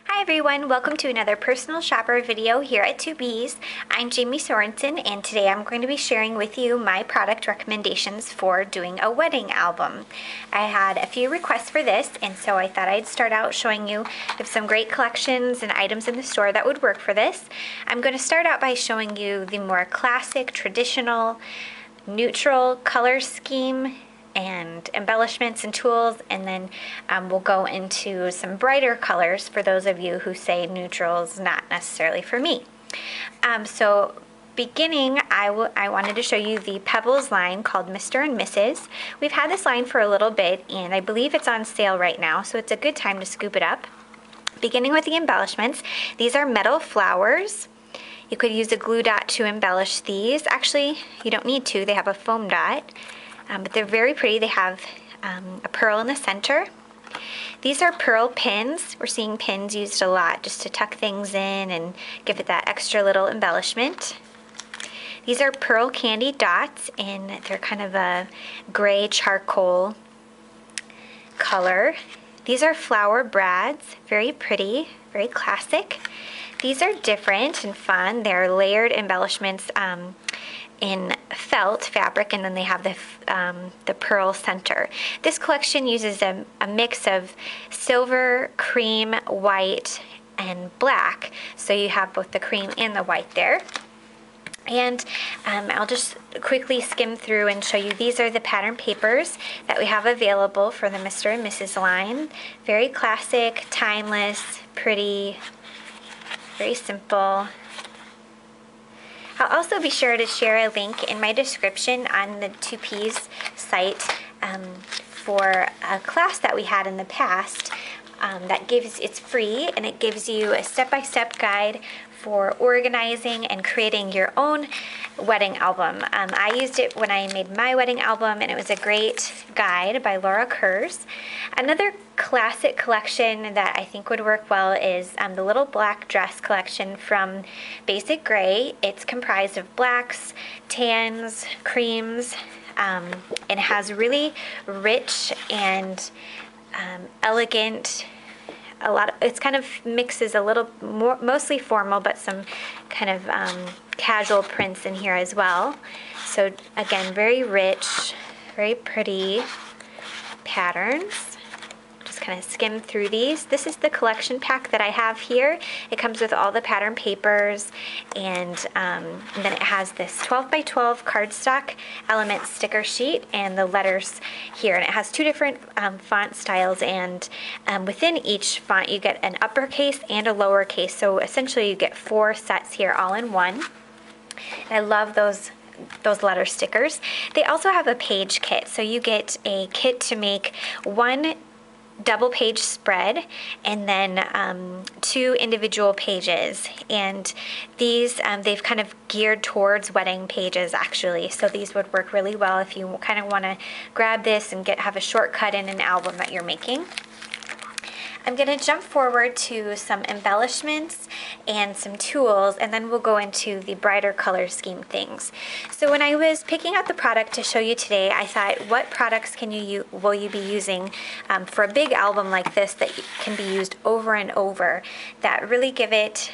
Hi everyone, welcome to another personal shopper video here at 2Bs. I'm Jamie Sorensen and today I'm going to be sharing with you my product recommendations for doing a wedding album. I had a few requests for this and so I thought I'd start out showing you some great collections and items in the store that would work for this. I'm going to start out by showing you the more classic, traditional, neutral color scheme and embellishments and tools, and then we'll go into some brighter colors for those of you who say neutral's not necessarily for me. So beginning, I wanted to show you the Pebbles line called Mr. and Mrs. We've had this line for a little bit and I believe it's on sale right now, so it's a good time to scoop it up. Beginning with the embellishments, these are metal flowers. You could use a glue dot to embellish these. Actually, you don't need to, they have a foam dot. But they're very pretty. They have a pearl in the center. These are pearl pins. We're seeing pins used a lot just to tuck things in and give it that extra little embellishment. These are pearl candy dots, and they're kind of a gray charcoal color. These are flower brads, very pretty, very classic. These are different and fun. They're layered embellishments in felt fabric, and then they have the pearl center. This collection uses a mix of silver, cream, white, and black. So you have both the cream and the white there. And I'll just quickly skim through and show you, these are the pattern papers that we have available for the Mr. and Mrs. line. Very classic, timeless, pretty, very simple. I'll also be sure to share a link in my description on the 2Ps site for a class that we had in the past it's free, and it gives you a step-by-step guide for organizing and creating your own wedding album. I used it when I made my wedding album, and it was a great guide by Laura Kurz. Another classic collection that I think would work well is the little black dress collection from Basic Grey. It's comprised of blacks, tans, creams, and it has really rich and elegant, it's kind of mixes a little more, mostly formal, but some kind of casual prints in here as well. So again, very rich, very pretty patterns. Just kind of skim through these. This is the collection pack that I have here. It comes with all the pattern papers, and then it has this 12 by 12 cardstock element sticker sheet and the letters here. And it has two different font styles, and within each font you get an uppercase and a lowercase. So essentially you get 4 sets here all in one. And I love those letter stickers. They also have a page kit. So you get a kit to make one double page spread and then 2 individual pages, and these they've kind of geared towards wedding pages actually, so these would work really well if you kind of want to grab this and have a shortcut in an album that you're making. I'm going to jump forward to some embellishments and some tools, and then we'll go into the brighter color scheme things. So when I was picking out the product to show you today, I thought, what products will you be using for a big album like this that can be used over and over, that really give it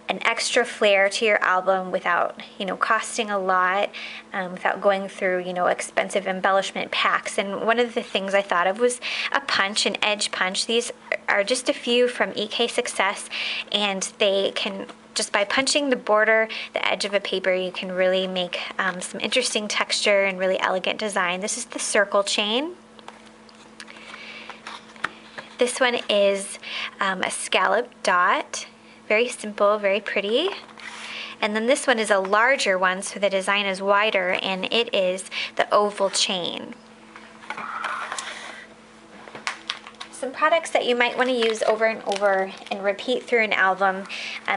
an extra flair to your album without, costing a lot, without going through, expensive embellishment packs. And one of the things I thought of was a punch, an edge punch. These are just a few from EK Success, and they can, just by punching the border, the edge of a paper, you can really make some interesting texture and really elegant design. This is the circle chain. This one is a scallop dot. Very simple, very pretty. And then this one is a larger one, so the design is wider, and it is the oval chain. Some products that you might want to use over and over and repeat through an album.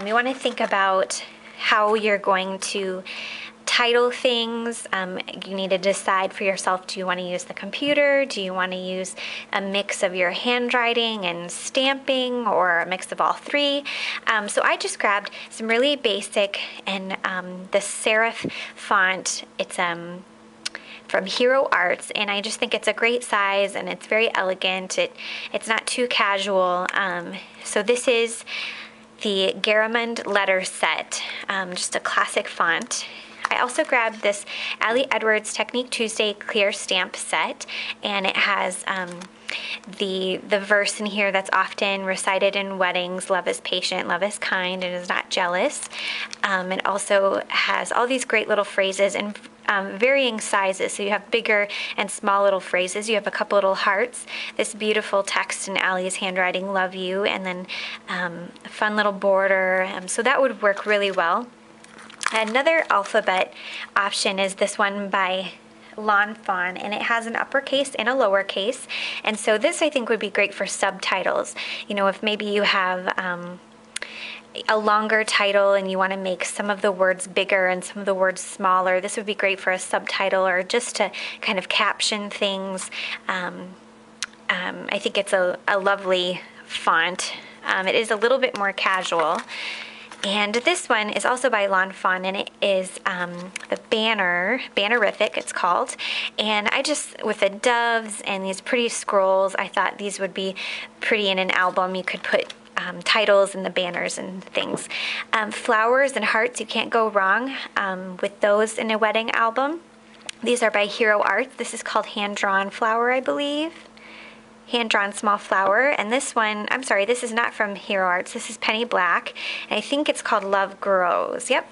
You want to think about how you're going to title things. You need to decide for yourself, do you want to use the computer? Do you want to use a mix of your handwriting and stamping, or a mix of all three? So I just grabbed some really basic, and the serif font, it's from Hero Arts, and I just think it's a great size and it's very elegant. It's not too casual. So this is the Garamond letter set, just a classic font. I also grabbed this Ali Edwards Technique Tuesday clear stamp set, and it has the verse in here that's often recited in weddings: love is patient, love is kind, and is not jealous. It also has all these great little phrases in varying sizes. So you have bigger and small little phrases. You have a couple little hearts, this beautiful text in Ali's handwriting, love you, and then a fun little border. So that would work really well. Another alphabet option is this one by Lawn Fawn, and it has an uppercase and a lowercase. And so this, I think, would be great for subtitles. You know, if maybe you have a longer title and you want to make some of the words bigger and some of the words smaller, this would be great for a subtitle or just to kind of caption things. I think it's a lovely font. It is a little bit more casual. And this one is also by Lawn Fawn, and it is the Bannerific, it's called. And I just, with the doves and these pretty scrolls, I thought these would be pretty in an album. You could put titles and the banners and things. Flowers and hearts, you can't go wrong with those in a wedding album. These are by Hero Arts. This is called Hand Drawn Flower, I believe. Hand Drawn Small Flower. And this one, I'm sorry, this is not from Hero Arts. This is Penny Black, and I think it's called Love Grows. Yep.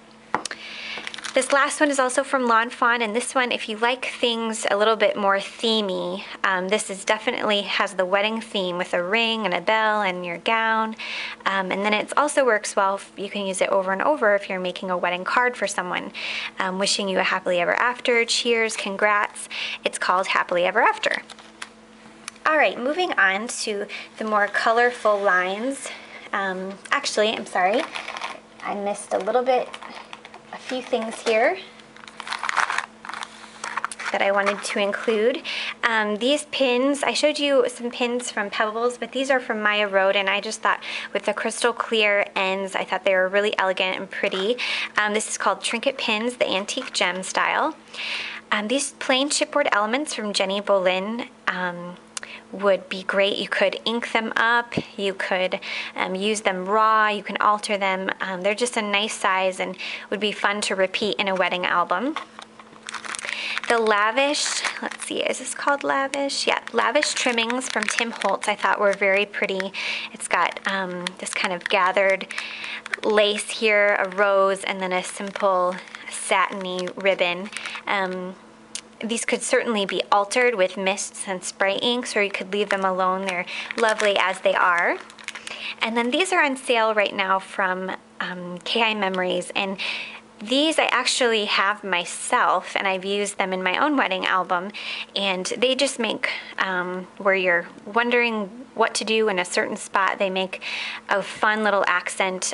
This last one is also from Lawn Fawn, and this one, if you like things a little bit more themey, this is definitely has the wedding theme with a ring and a bell and your gown. And then it also works well, you can use it over and over if you're making a wedding card for someone, wishing you a happily ever after, cheers, congrats. It's called Happily Ever After. All right, moving on to the more colorful lines. Actually, I'm sorry, I missed a few things here that I wanted to include. These pins, I showed you some pins from Pebbles, but these are from Maya Road, and I just thought with the crystal clear ends, I thought they were really elegant and pretty. This is called Trinket Pins, the antique gem style. These plain chipboard elements from Jenny Boleyn would be great. You could ink them up, you could use them raw, you can alter them. They're just a nice size and would be fun to repeat in a wedding album. The Lavish, let's see, is this called Lavish? Yeah, Lavish trimmings from Tim Holtz I thought were very pretty. It's got this kind of gathered lace here, a rose, and then a simple satiny ribbon. These could certainly be altered with mists and spray inks, or you could leave them alone. They're lovely as they are. And then these are on sale right now from KI Memories, and these I actually have myself, and I've used them in my own wedding album, and they just make, where you're wondering what to do in a certain spot, they make a fun little accent.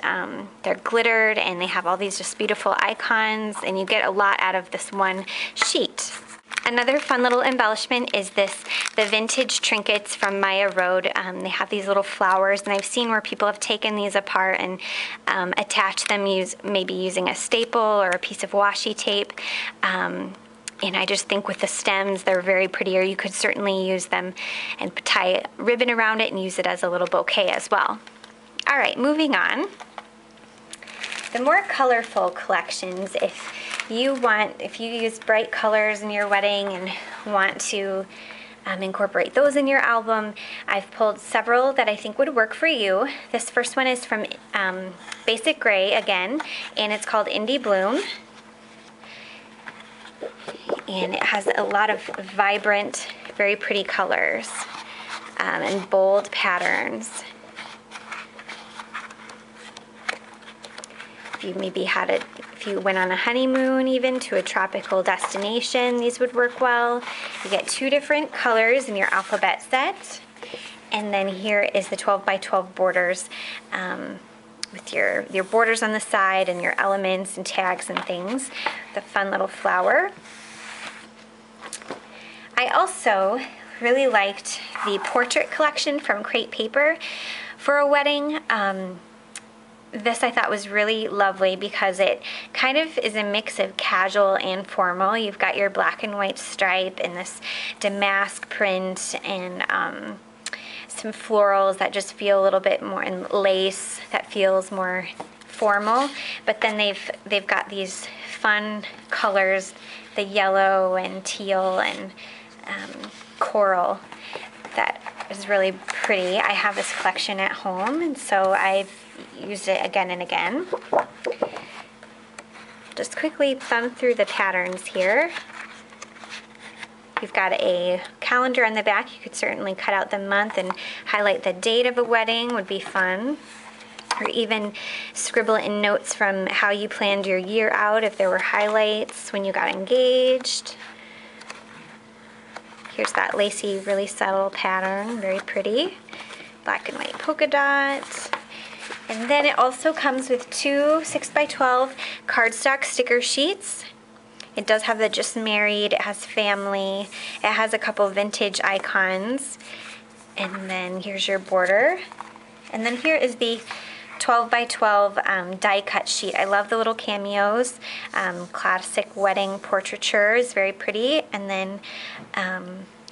They're glittered, and they have all these just beautiful icons, and you get a lot out of this one sheet. Another fun little embellishment is the vintage trinkets from Maya Road. They have these little flowers, and I've seen where people have taken these apart and attached them, maybe using a staple or a piece of washi tape. And I just think with the stems, they're very pretty, or you could certainly use them and tie a ribbon around it and use it as a little bouquet as well. All right, moving on. The more colorful collections, if you use bright colors in your wedding and want to incorporate those in your album, I've pulled several that I think would work for you. This first one is from Basic Gray again, and it's called Indie Bloom. And it has a lot of vibrant, very pretty colors and bold patterns. If you went on a honeymoon even to a tropical destination, these would work well. You get 2 different colors in your alphabet set. And then here is the 12 by 12 borders with your borders on the side and your elements and tags and things. The fun little flower. I also really liked the portrait collection from Crate Paper for a wedding. this I thought was really lovely because it kind of is a mix of casual and formal. You've got your black and white stripe and this damask print and some florals that just feel a little bit more, and lace that feels more formal. But then they've got these fun colors, the yellow and teal and coral, that is really pretty. I have this collection at home, and so I've used it again and again. Just quickly thumb through the patterns here. You've got a calendar on the back. You could certainly cut out the month and highlight the date of a wedding, would be fun. Or even scribble in notes from how you planned your year out, if there were highlights when you got engaged. Here's that lacy, really subtle pattern, very pretty. Black and white polka dot. And then it also comes with 2 6x12 cardstock sticker sheets. It does have the just married, it has family, it has a couple vintage icons. And then here's your border. And then here is the 12x12 die cut sheet. I love the little cameos. Classic wedding portraiture is very pretty. And then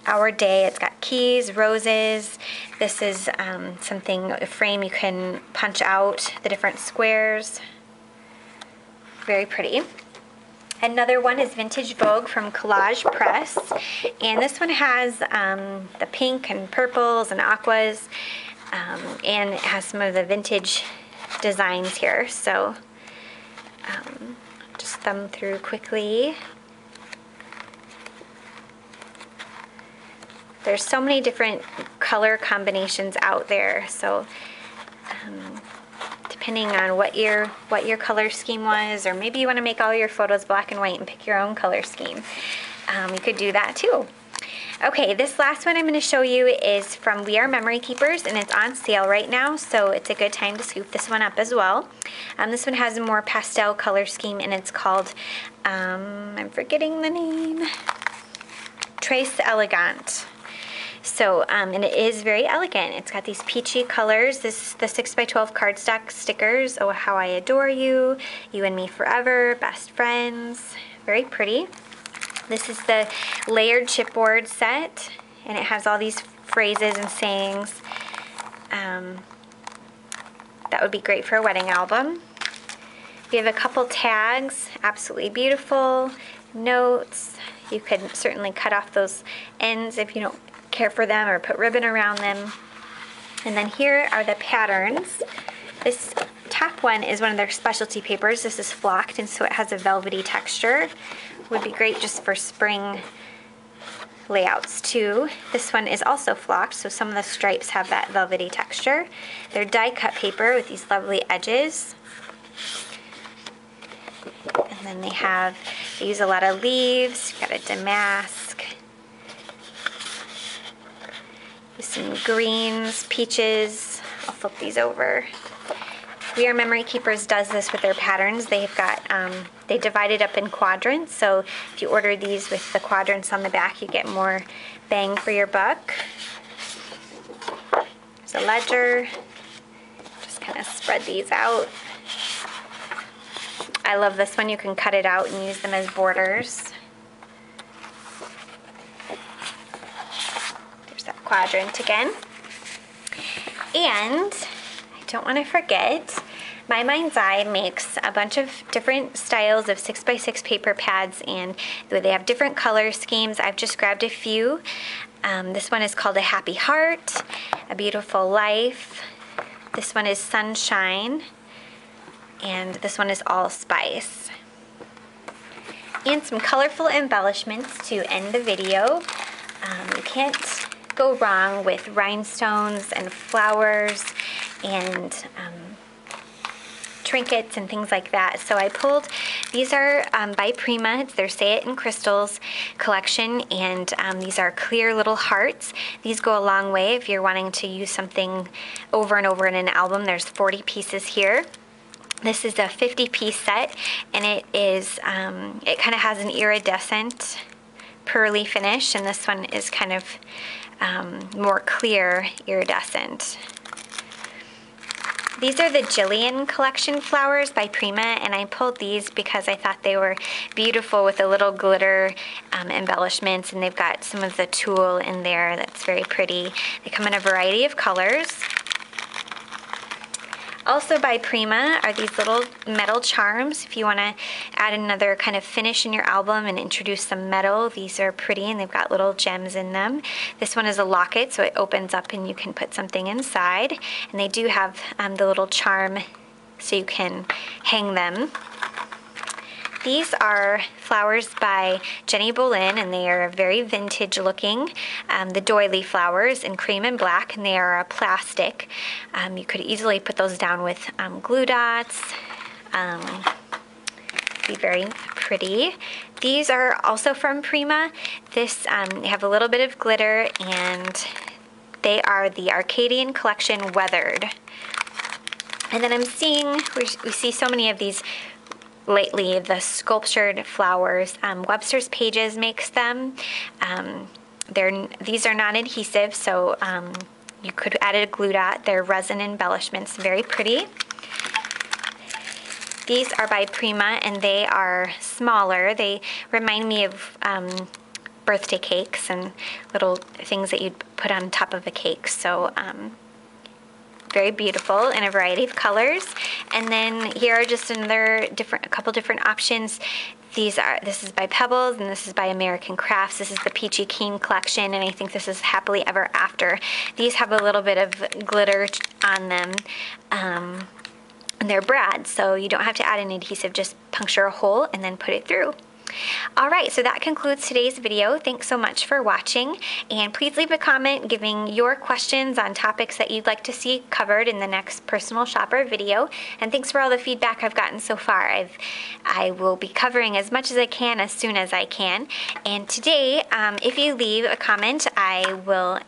Our Day, it's got keys, roses. This is something, a frame you can punch out the different squares. Very pretty. Another one is Vintage Vogue from Collage Press. And this one has the pink and purples and aquas. And it has some of the vintage designs here. So just thumb through quickly. There's so many different color combinations out there. So depending on what your color scheme was, or maybe you want to make all your photos black and white and pick your own color scheme, you could do that too. Okay, this last one I'm going to show you is from We Are Memory Keepers, and it's on sale right now, so it's a good time to scoop this one up as well. This one has a more pastel color scheme, and it's called, I'm forgetting the name, Trace Elegant. So, and it is very elegant. It's got these peachy colors, the 6x12 cardstock stickers, Oh How I Adore You, You and Me Forever, Best Friends, very pretty. This is the layered chipboard set, and it has all these phrases and sayings. That would be great for a wedding album. We have a couple tags, absolutely beautiful, notes. You could certainly cut off those ends if you don't care for them, or put ribbon around them. And then here are the patterns. This top one is one of their specialty papers. This is flocked, and so it has a velvety texture. Would be great just for spring layouts too. This one is also flocked, so some of the stripes have that velvety texture. They're die cut paper with these lovely edges. And then they use a lot of leaves. Got a damask. Some greens, peaches. I'll flip these over. We Are Memory Keepers does this with their patterns. They've got, they divide it up in quadrants, so if you order these with the quadrants on the back, you get more bang for your buck. There's a ledger. Just kind of spread these out. I love this one. You can cut it out and use them as borders. There's that quadrant again. And I don't want to forget, My Mind's Eye makes a bunch of different styles of 6x6 paper pads, and they have different color schemes. I've just grabbed a few. This one is called A Happy Heart, A Beautiful Life. This one is Sunshine, and this one is Allspice. And some colorful embellishments to end the video. You can't go wrong with rhinestones and flowers and trinkets and things like that. So I pulled, these are by Prima, it's their Say It in Crystals collection, and these are clear little hearts. These go a long way if you're wanting to use something over and over in an album. There's 40 pieces here. This is a 50-piece set, and it is, it kind of has an iridescent pearly finish, and this one is kind of more clear iridescent. These are the Jillian Collection flowers by Prima, and I pulled these because I thought they were beautiful with the little glitter embellishments, and they've got some of the tulle in there that's very pretty. They come in a variety of colors. Also by Prima are these little metal charms. If you want to add another kind of finish in your album and introduce some metal, these are pretty and they've got little gems in them. This one is a locket, so it opens up and you can put something inside. And they do have the little charm so you can hang them. These are flowers by Jenny Bolin, and they are very vintage looking. The doily flowers in cream and black, and they are a plastic. You could easily put those down with glue dots. Be very pretty. These are also from Prima. This they have a little bit of glitter, and they are the Arcadian Collection Weathered. And then I'm seeing, we see so many of these lately, the sculptured flowers. Webster's Pages makes them. These are non-adhesive, so you could add a glue dot. They're resin embellishments, very pretty. These are by Prima, and they are smaller. They remind me of birthday cakes and little things that you'd put on top of a cake. So very beautiful in a variety of colors. And then here are just a couple different options. This is by Pebbles, and this is by American Crafts. This is the Peachy Keen collection, and I think this is Happily Ever After. These have a little bit of glitter on them. And they're brad, so you don't have to add an adhesive, just puncture a hole and then put it through. Alright, so that concludes today's video. Thanks so much for watching, and please leave a comment giving your questions on topics that you'd like to see covered in the next Personal Shopper video. And thanks for all the feedback I've gotten so far. I will be covering as much as I can as soon as I can. And today, if you leave a comment, I will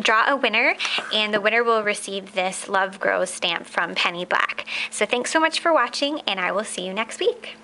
draw a winner, and the winner will receive this Love Grows stamp from Penny Black. So thanks so much for watching, and I will see you next week.